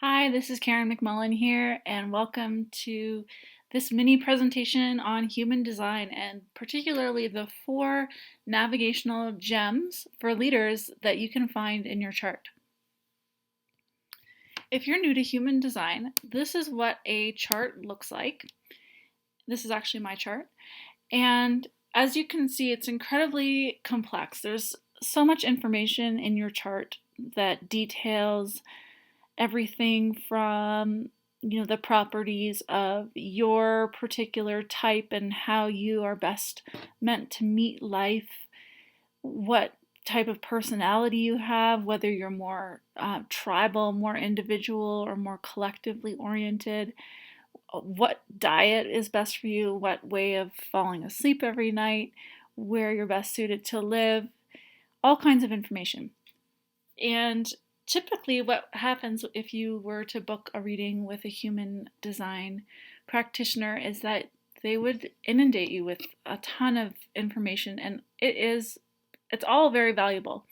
Hi, this is Karen McMullen here, and welcome to this mini presentation on human design and particularly the 4 navigational gems for leaders that you can find in your chart. If you're new to human design, this is what a chart looks like. This is actually my chart, and as you can see, it's incredibly complex. There's so much information in your chart that details everything from the properties of your particular type and how you are best meant to meet life, what type of personality you have, whether you're more tribal, more individual, or more collectively oriented, what diet is best for you, what way of falling asleep every night, where you're best suited to live, all kinds of information. And typically what happens if you were to book a reading with a human design practitioner is that they would inundate you with a ton of information, and it's all very valuable.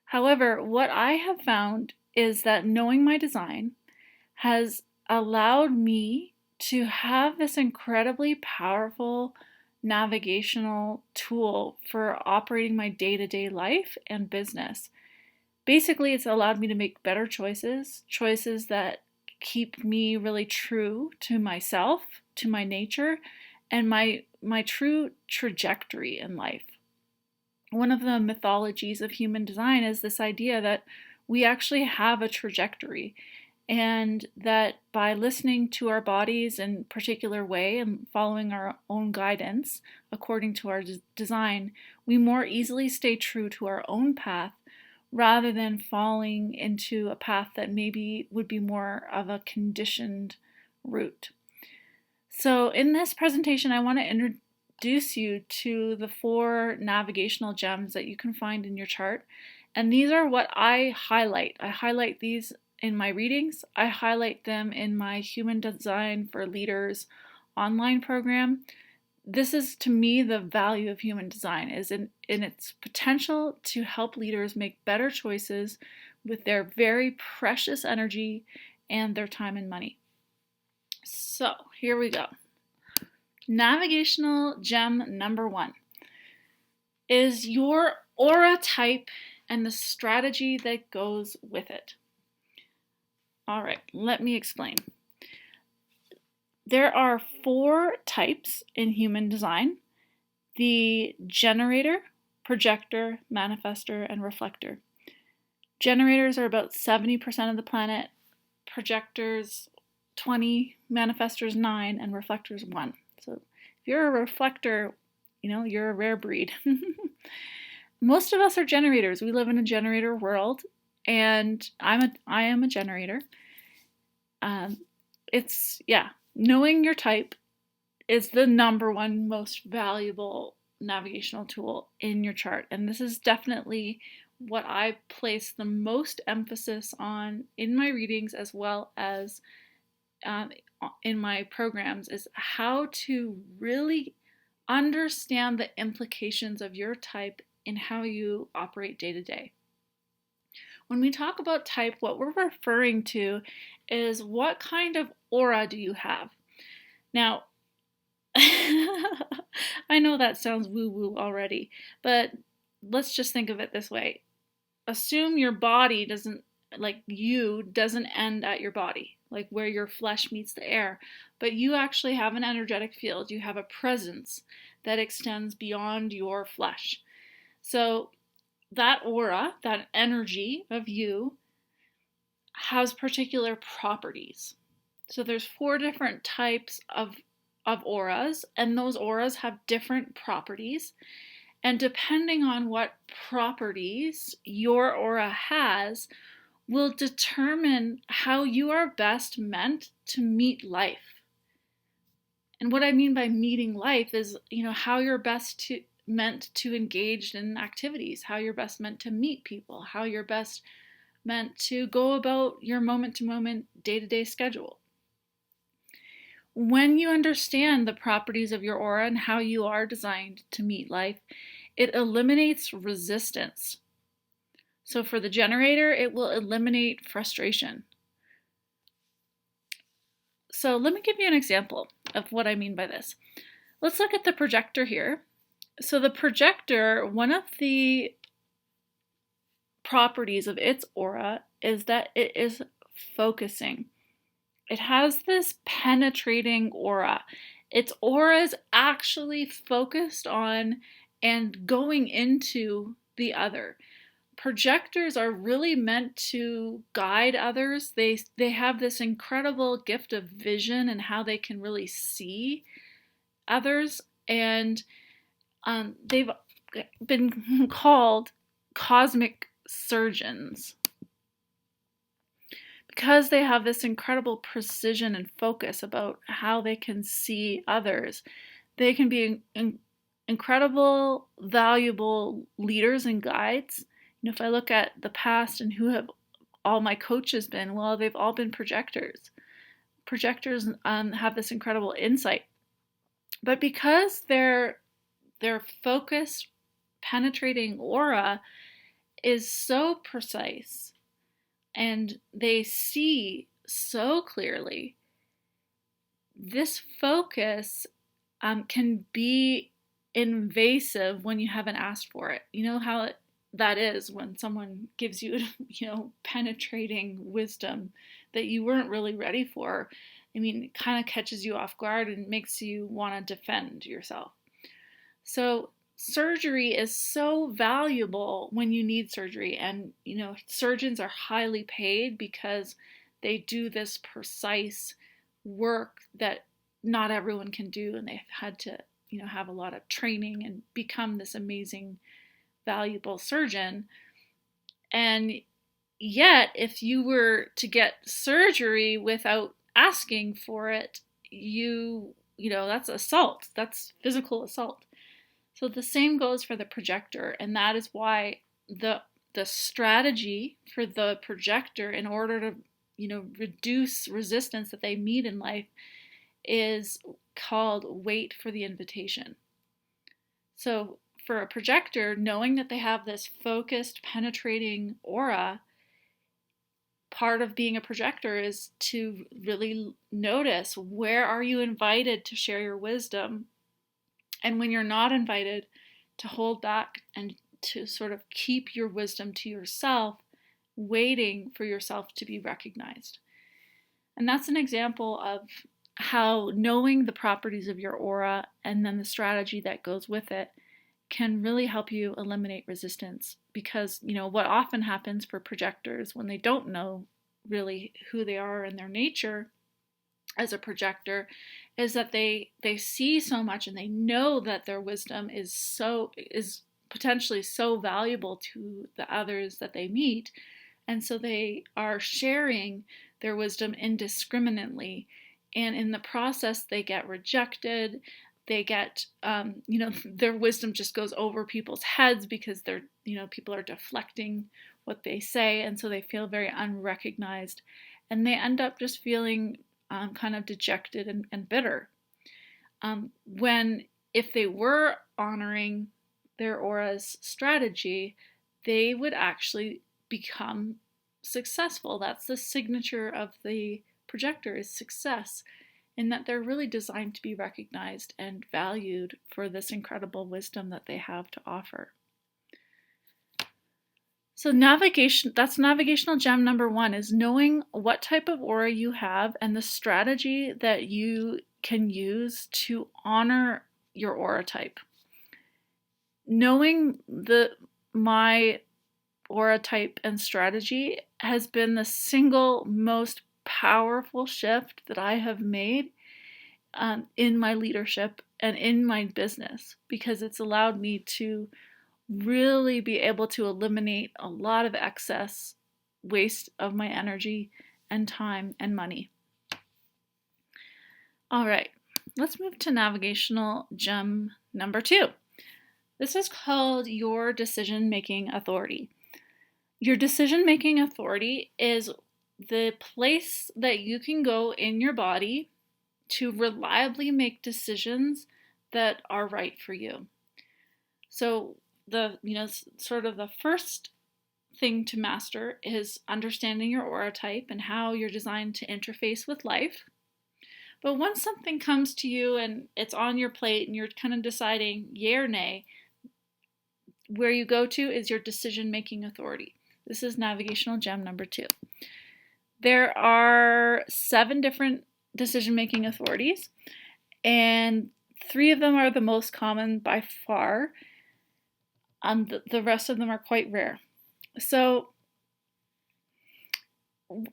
However, what I have found is that knowing my design has allowed me to have this incredibly powerful navigational tool for operating my day-to-day life and business. Basically, it's allowed me to make better choices that keep me really true to myself, to my nature, and my true trajectory in life. One of the mythologies of human design is this idea that we actually have a trajectory, and that by listening to our bodies in a particular way and following our own guidance according to our design, we more easily stay true to our own path rather than falling into a path that maybe would be more of a conditioned route. So in this presentation, I want to introduce you to the 4 navigational gems that you can find in your chart. And these are what I highlight. I highlight these in my readings. I highlight them in my Human Design for Leaders online program. This is, to me, the value of human design, is in its potential to help leaders make better choices with their very precious energy and their time and money. So here we go. Navigational gem number 1 is your aura type and the strategy that goes with it. All right, let me explain. There are 4 types in human design: the generator, projector, manifestor, and reflector. Generators are about 70% of the planet, projectors 20, manifestors 9, and reflectors 1. So if you're a reflector, you're a rare breed. Most of us are generators. We live in a generator world, and I am a generator. Knowing your type is the number 1 most valuable navigational tool in your chart. And this is definitely what I place the most emphasis on in my readings, as well as in my programs, is how to really understand the implications of your type in how you operate day to day. When we talk about type, what we're referring to is what kind of aura do you have. Now, I know that sounds woo-woo already, but let's just think of it this way. Assume your body doesn't end at your body, like where your flesh meets the air, but you actually have an energetic field. You have a presence that extends beyond your flesh. So that aura, that energy of you, has particular properties. So there's 4 different types of auras, and those auras have different properties. And depending on what properties your aura has, will determine how you are best meant to meet life. And what I mean by meeting life is, how you're best meant to engage in activities, how you're best meant to meet people, how you're best meant to go about your moment-to-moment, day-to-day schedule. When you understand the properties of your aura and how you are designed to meet life, it eliminates resistance. So for the generator, it will eliminate frustration. So let me give you an example of what I mean by this. Let's look at the projector here. So the projector, one of the properties of its aura is that it is focusing. It has this penetrating aura. Its aura is actually focused on and going into the other. Projectors are really meant to guide others. They have this incredible gift of vision and how they can really see others, and they've been called cosmic surgeons because they have this incredible precision and focus about how they can see others. They can be incredible, valuable leaders and guides. If I look at the past and who have all my coaches been, well, they've all been projectors. Projectors have this incredible insight. But because their focused, penetrating aura is so precise and they see so clearly, this focus can be invasive when you haven't asked for it. You know how that is when someone gives you, penetrating wisdom that you weren't really ready for. I mean, it kind of catches you off guard and makes you want to defend yourself. So surgery is so valuable when you need surgery, and surgeons are highly paid because they do this precise work that not everyone can do, and they've had to have a lot of training and become this amazing, valuable surgeon. And yet, if you were to get surgery without asking for it, that's assault. That's physical assault. So the same goes for the projector, and that is why the strategy for the projector, in order to reduce resistance that they meet in life, is called wait for the invitation. So for a projector, knowing that they have this focused, penetrating aura, part of being a projector is to really notice, where are you invited to share your wisdom? And when you're not invited, to hold back and to sort of keep your wisdom to yourself, waiting for yourself to be recognized. And that's an example of how knowing the properties of your aura and then the strategy that goes with it can really help you eliminate resistance. Because, what often happens for projectors when they don't know really who they are and their nature as a projector is that they see so much, and they know that their wisdom is potentially so valuable to the others that they meet, and so they are sharing their wisdom indiscriminately, and in the process they get rejected. They get their wisdom just goes over people's heads because people are deflecting what they say, and so they feel very unrecognized, and they end up just feeling kind of dejected and bitter. When if they were honoring their aura's strategy, they would actually become successful. That's the signature of the projector, is success, in that they're really designed to be recognized and valued for this incredible wisdom that they have to offer. So that's navigational gem number 1, is knowing what type of aura you have and the strategy that you can use to honor your aura type. Knowing my aura type and strategy has been the single most powerful shift that I have made in my leadership and in my business, because it's allowed me to really be able to eliminate a lot of excess waste of my energy and time and money. All right, let's move to navigational gem number 2. This is called your decision-making authority. Your decision-making authority is the place that you can go in your body to reliably make decisions that are right for you. So sort of the first thing to master is understanding your aura type and how you're designed to interface with life. But once something comes to you and it's on your plate and you're kind of deciding yay or nay, where you go to is your decision-making authority. This is navigational gem number 2. There are 7 different decision-making authorities, and 3 of them are the most common by far. The rest of them are quite rare. So,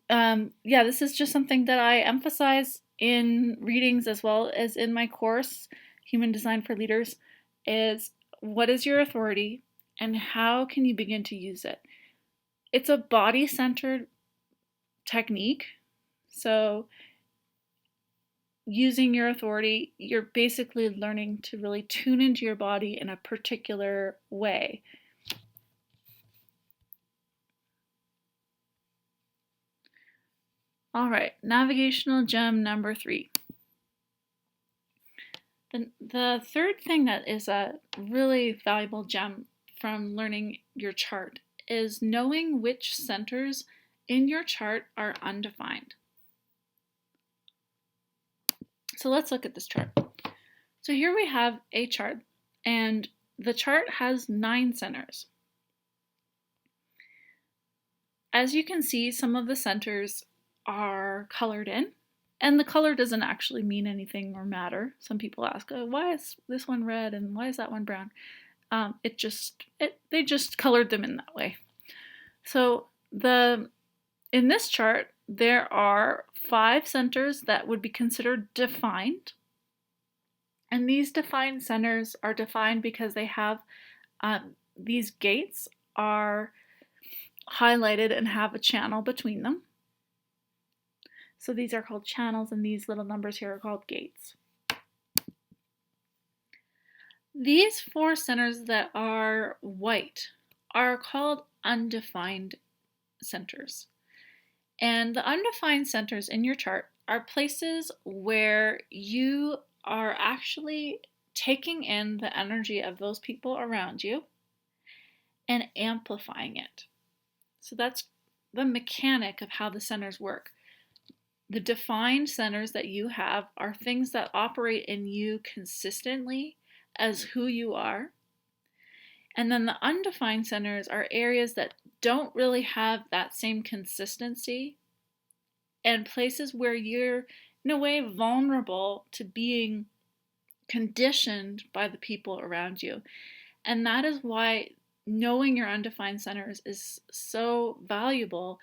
this is just something that I emphasize in readings as well as in my course, Human Design for Leaders, is what is your authority and how can you begin to use it? It's a body-centered technique. So using your authority, you're basically learning to really tune into your body in a particular way. All right, navigational gem number 3. The third thing that is a really valuable gem from learning your chart is knowing which centers in your chart are undefined. So let's look at this chart. So here we have a chart, and the chart has 9 centers. As you can see, some of the centers are colored in, and the color doesn't actually mean anything or matter. Some people ask, oh, why is this one red and why is that one brown? They just colored them in that way. So in this chart, there are 5 centers that would be considered defined. And these defined centers are defined because they have these gates are highlighted and have a channel between them. So these are called channels, and these little numbers here are called gates. These 4 centers that are white are called undefined centers. And the undefined centers in your chart are places where you are actually taking in the energy of those people around you and amplifying it. So that's the mechanic of how the centers work. The defined centers that you have are things that operate in you consistently as who you are. And then the undefined centers are areas that don't really have that same consistency, and places where you're in a way vulnerable to being conditioned by the people around you. And that is why knowing your undefined centers is so valuable,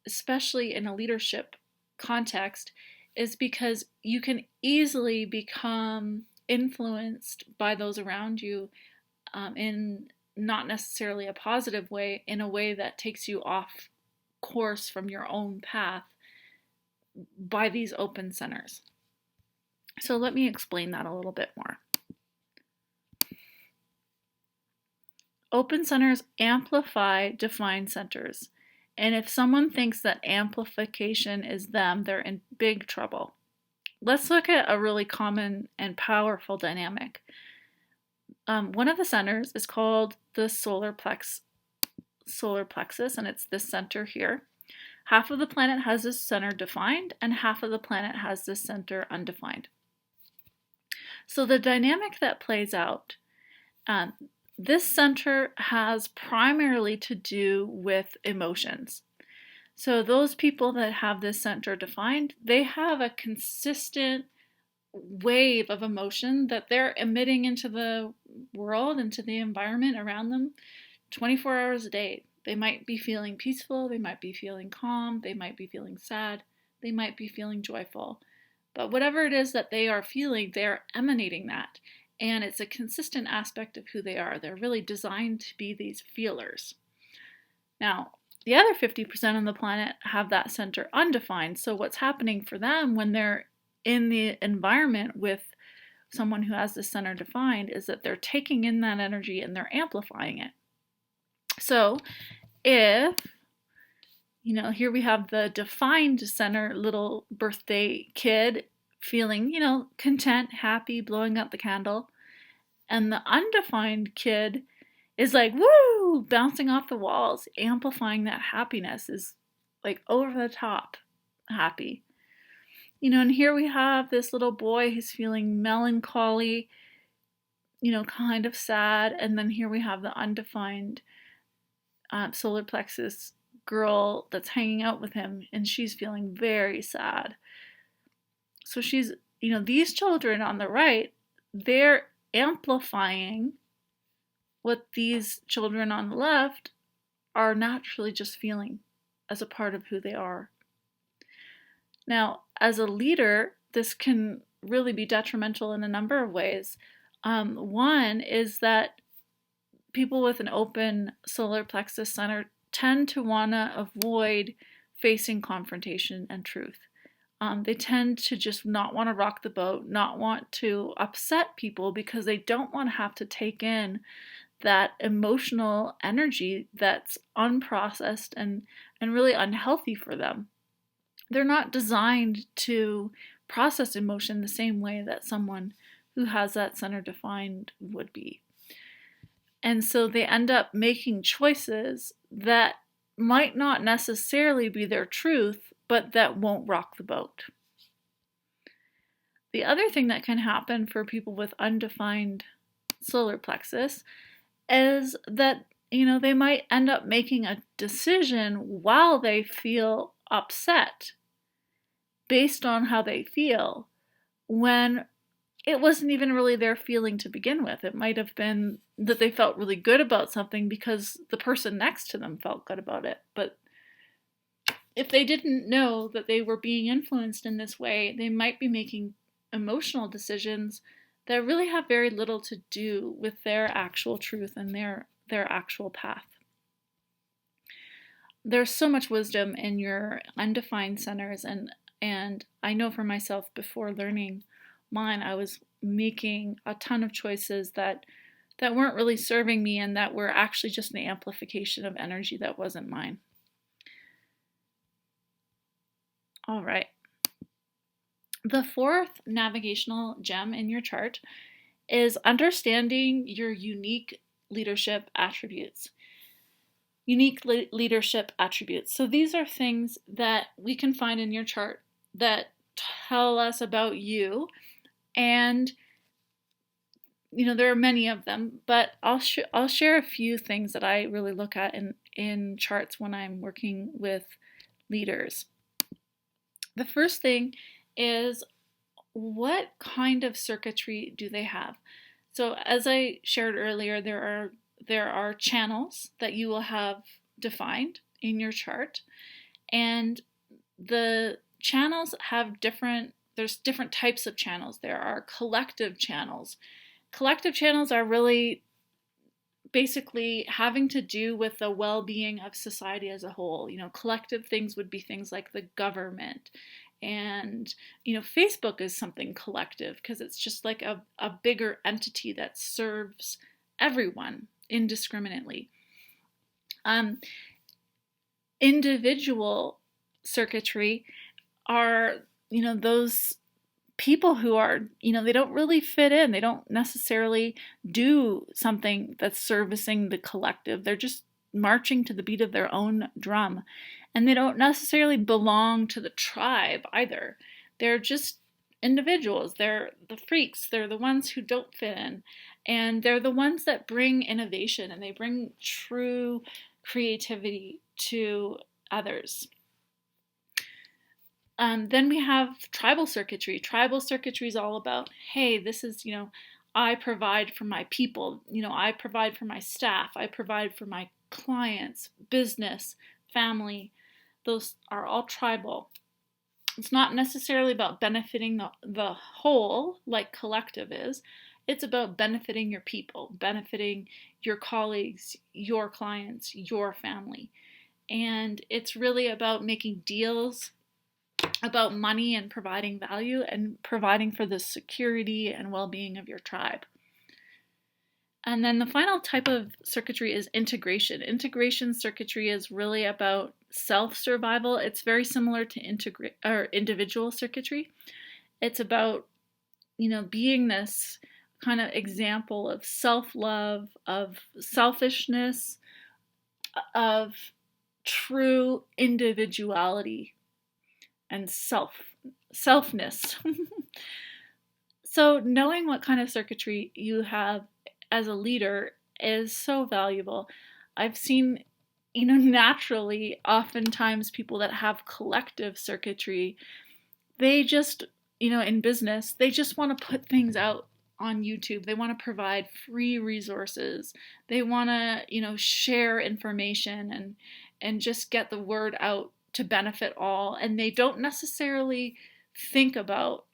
especially in a leadership context, is because you can easily become influenced by those around you in not necessarily a positive way, in a way that takes you off course from your own path by these open centers. So let me explain that a little bit more. Open centers amplify defined centers. And if someone thinks that amplification is them, they're in big trouble. Let's look at a really common and powerful dynamic. One of the centers is called the solar plexus, and it's this center here. Half of the planet has this center defined, and half of the planet has this center undefined. So the dynamic that plays out, this center has primarily to do with emotions. So those people that have this center defined, they have a consistent wave of emotion that they're emitting into the world, into the environment around them 24 hours a day. They might be feeling peaceful, they might be feeling calm, they might be feeling sad, they might be feeling joyful. But whatever it is that they are feeling, they're emanating that. And it's a consistent aspect of who they are. They're really designed to be these feelers. Now, the other 50% of the planet have that center undefined. So what's happening for them when they're in the environment with someone who has this center defined is that they're taking in that energy and they're amplifying it. So if, here we have the defined center little birthday kid feeling, content, happy, blowing out the candle, and the undefined kid is like, woo, bouncing off the walls, amplifying that happiness, is like over the top happy. And here we have this little boy who's feeling melancholy, kind of sad. And then here we have the undefined solar plexus girl that's hanging out with him, and she's feeling very sad. So these children on the right, they're amplifying what these children on the left are naturally just feeling as a part of who they are. Now, as a leader, this can really be detrimental in a number of ways. One is that people with an open solar plexus center tend to want to avoid facing confrontation and truth. They tend to just not want to rock the boat, not want to upset people because they don't want to have to take in that emotional energy that's unprocessed and really unhealthy for them. They're not designed to process emotion the same way that someone who has that center defined would be. And so they end up making choices that might not necessarily be their truth, but that won't rock the boat. The other thing that can happen for people with undefined solar plexus is that, they might end up making a decision while they feel upset based on how they feel, when it wasn't even really their feeling to begin with. It might have been that they felt really good about something because the person next to them felt good about it. But if they didn't know that they were being influenced in this way, they might be making emotional decisions that really have very little to do with their actual truth and their actual path. There's so much wisdom in your undefined centers, and I know for myself, before learning mine, I was making a ton of choices that weren't really serving me and that were actually just an amplification of energy that wasn't mine. All right. The fourth navigational gem in your chart is understanding your unique leadership attributes. Leadership attributes. So these are things that we can find in your chart that tell us about you, and there are many of them, but I'll share a few things that I really look at in charts when I'm working with leaders. The first thing is, what kind of circuitry do they have? So as I shared earlier, there are channels that you will have defined in your chart, and the channels have there's different types of channels. There are collective channels. Collective channels are really basically having to do with the well-being of society as a whole. Collective things would be things like the government. And, Facebook is something collective because it's just like a bigger entity that serves everyone indiscriminately. Individual circuitry are, those people who are, they don't really fit in. They don't necessarily do something that's servicing the collective. They're just marching to the beat of their own drum. And they don't necessarily belong to the tribe either. They're just individuals. They're the freaks. They're the ones who don't fit in. And they're the ones that bring innovation, and they bring true creativity to others. Then we have tribal circuitry. Tribal circuitry is all about, hey, this is, I provide for my people. I provide for my staff. I provide for my clients, business, family. Those are all tribal. It's not necessarily about benefiting the whole like collective is. It's about benefiting your people, benefiting your colleagues, your clients, your family. And it's really about making deals about money and providing value and providing for the security and well-being of your tribe. And then the final type of circuitry is integration. Integration circuitry is really about self-survival. It's very similar to individual circuitry. It's about, being this kind of example of self-love, of selfishness, of true individuality and self selfness. So knowing what kind of circuitry you have as a leader is so valuable. I've seen, naturally, oftentimes people that have collective circuitry, they just, in business, they just want to put things out on YouTube. They want to provide free resources. They want to, share information and just get the word out to benefit all. And they don't necessarily think about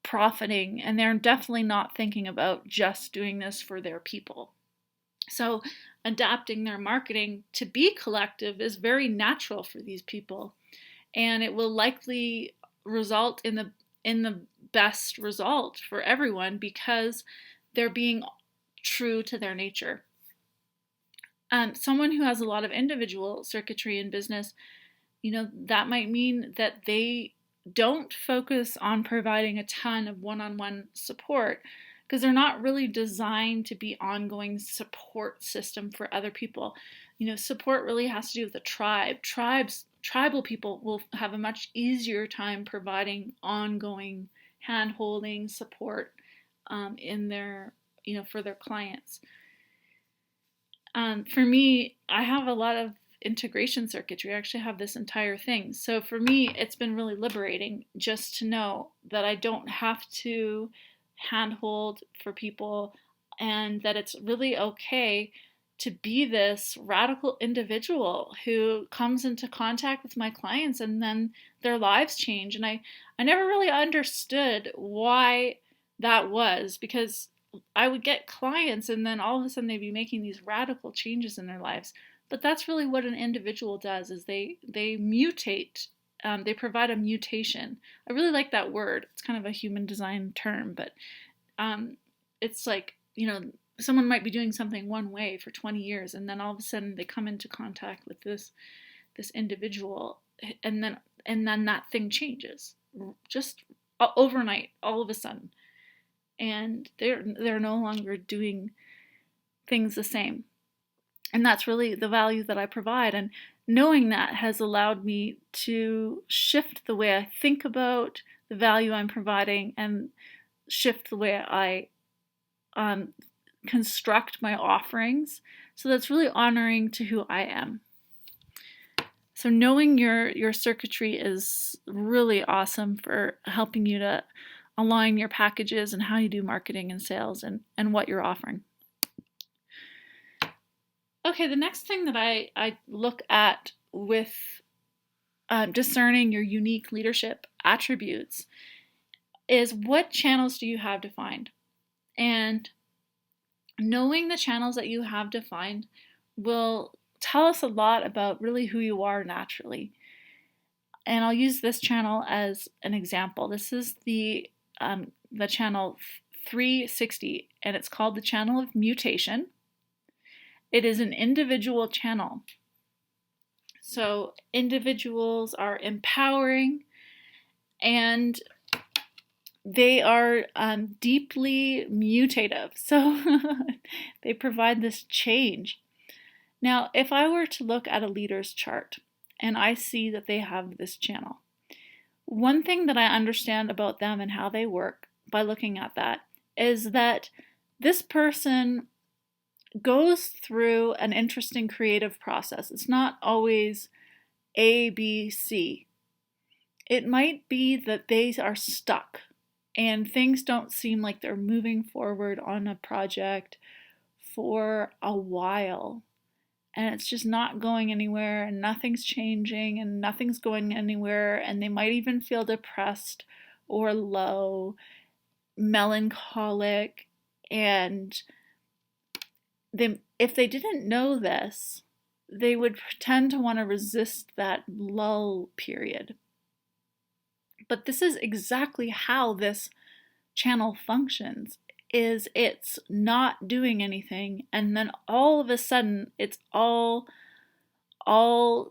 profiting, and they're definitely not thinking about just doing this for their people. So adapting their marketing to be collective is very natural for these people, and it will likely result in the best result for everyone because they're being true to their nature. Someone who has a lot of individual circuitry in business, that might mean that they don't focus on providing a ton of one-on-one support because they're not really designed to be ongoing support system for other people. Support really has to do with the tribe. Tribal people will have a much easier time providing ongoing hand-holding support in their, for their clients. For me, I have a lot of integration circuitry. I actually have this entire thing. So for me, it's been really liberating just to know that I don't have to handhold for people and that it's really okay to be this radical individual who comes into contact with my clients and then their lives change. And I never really understood why that was, because I would get clients and then all of a sudden they'd be making these radical changes in their lives. But that's really what an individual does, is they mutate. They provide a mutation. I really like that word. It's kind of a human design term, but it's like, someone might be doing something one way for 20 years, and then all of a sudden they come into contact with this individual, and then that thing changes just overnight, all of a sudden, and they're no longer doing things the same. And that's really the value that I provide. And knowing that has allowed me to shift the way I think about the value I'm providing and shift the way I construct my offerings. So that's really honoring to who I am. So knowing your circuitry is really awesome for helping you to align your packages and how you do marketing and sales and what you're offering. Okay, the next thing that I look at with discerning your unique leadership attributes is what channels do you have defined? And knowing the channels that you have defined will tell us a lot about really who you are naturally. And I'll use this channel as an example. This is the channel 360, and it's called the channel of mutation. It is an individual channel. So individuals are empowering and they are deeply mutative. So they provide this change. Now, if I were to look at a leader's chart and I see that they have this channel, one thing that I understand about them and how they work by looking at that is that this person goes through an interesting creative process. It's not always A, B, C. It might be that they are stuck and things don't seem like they're moving forward on a project for a while. And it's just not going anywhere and nothing's changing and nothing's going anywhere. And they might even feel depressed or low, melancholic, and if they didn't know this, they would tend to want to resist that lull period. But this is exactly how this channel functions, is it's not doing anything, and then all of a sudden it's all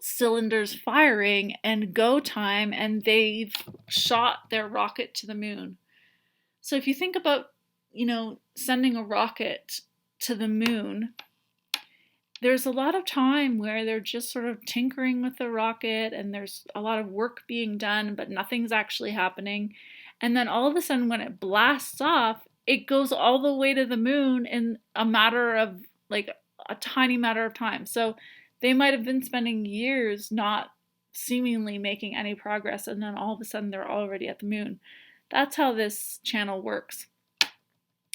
cylinders firing and go time, and they've shot their rocket to the moon. So if you think about, sending a rocket to the moon, there's a lot of time where they're just sort of tinkering with the rocket and there's a lot of work being done, but nothing's actually happening. And then all of a sudden, when it blasts off, it goes all the way to the moon in a matter of like a tiny matter of time. So they might have been spending years not seemingly making any progress, and then all of a sudden they're already at the moon. That's how this channel works.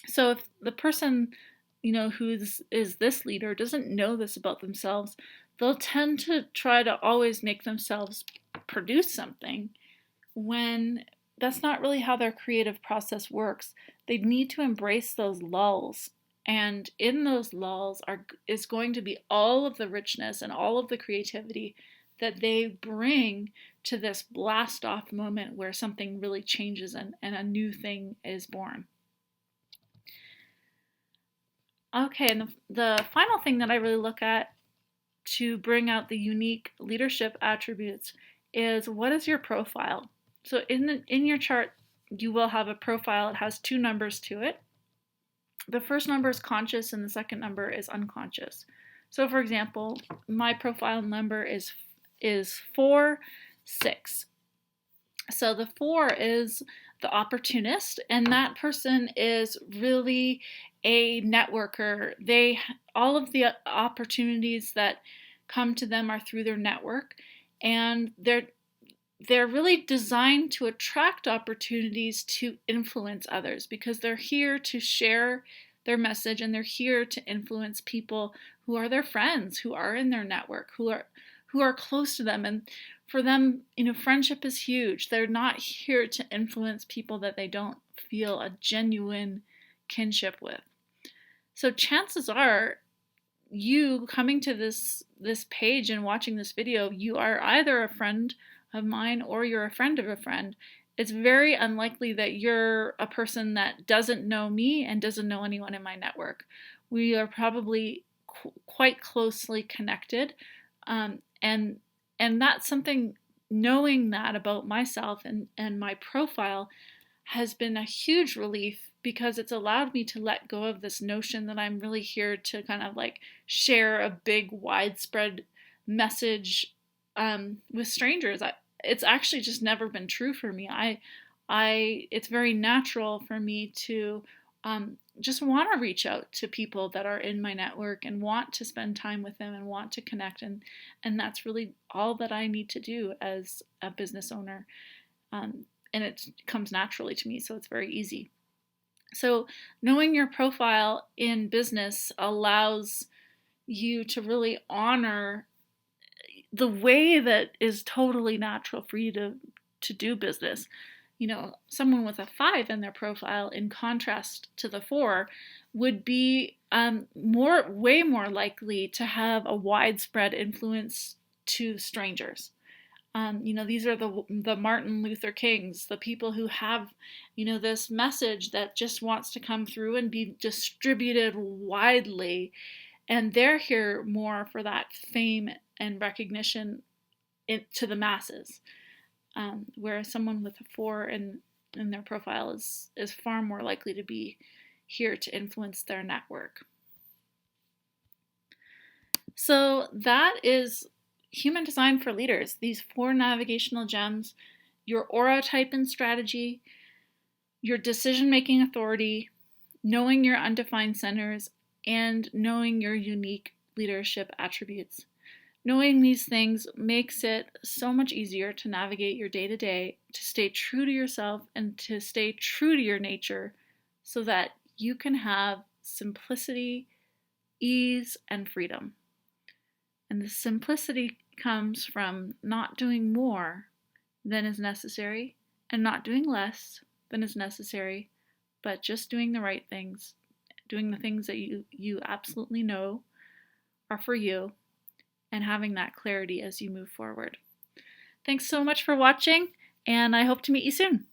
So if the person, who is this leader doesn't know this about themselves, they'll tend to try to always make themselves produce something when that's not really how their creative process works. They need to embrace those lulls. And in those lulls is going to be all of the richness and all of the creativity that they bring to this blast off moment where something really changes and a new thing is born. Okay, and the final thing that I really look at to bring out the unique leadership attributes is, what is your profile? So in your chart, you will have a profile. It has two numbers to it. The first number is conscious and the second number is unconscious. So for example, my profile number is 4, 6. So the 4 is the opportunist, and that person is really a networker. All of the opportunities that come to them are through their network, and they're really designed to attract opportunities to influence others because they're here to share their message, and they're here to influence people who are their friends, who are in their network, who are close to them. And for them, friendship is huge. They're not here to influence people that they don't feel a genuine kinship with. So chances are, you coming to this page and watching this video, you are either a friend of mine or you're a friend of a friend. It's very unlikely that you're a person that doesn't know me and doesn't know anyone in my network. We are probably quite closely connected, and that's something, knowing that about myself and my profile has been a huge relief, because it's allowed me to let go of this notion that I'm really here to kind of like share a big widespread message with strangers. It's actually just never been true for me. It's very natural for me to just want to reach out to people that are in my network and want to spend time with them and want to connect, and that's really all that I need to do as a business owner, and it comes naturally to me, so it's very easy. So knowing your profile in business allows you to really honor the way that is totally natural for you to do business. Someone with a 5 in their profile, in contrast to the 4, would be way more likely to have a widespread influence to strangers. These are the Martin Luther Kings, the people who have, this message that just wants to come through and be distributed widely. And they're here more for that fame and recognition to the masses. Whereas someone with a 4 in their profile is far more likely to be here to influence their network. So that is Human Design for Leaders, these 4 navigational gems: your aura type and strategy, your decision-making authority, knowing your undefined centers, and knowing your unique leadership attributes. Knowing these things makes it so much easier to navigate your day-to-day, to stay true to yourself and to stay true to your nature, so that you can have simplicity, ease, and freedom. And the simplicity comes from not doing more than is necessary and not doing less than is necessary, but just doing the right things, doing the things that you absolutely know are for you, and having that clarity as you move forward. Thanks so much for watching, and I hope to meet you soon.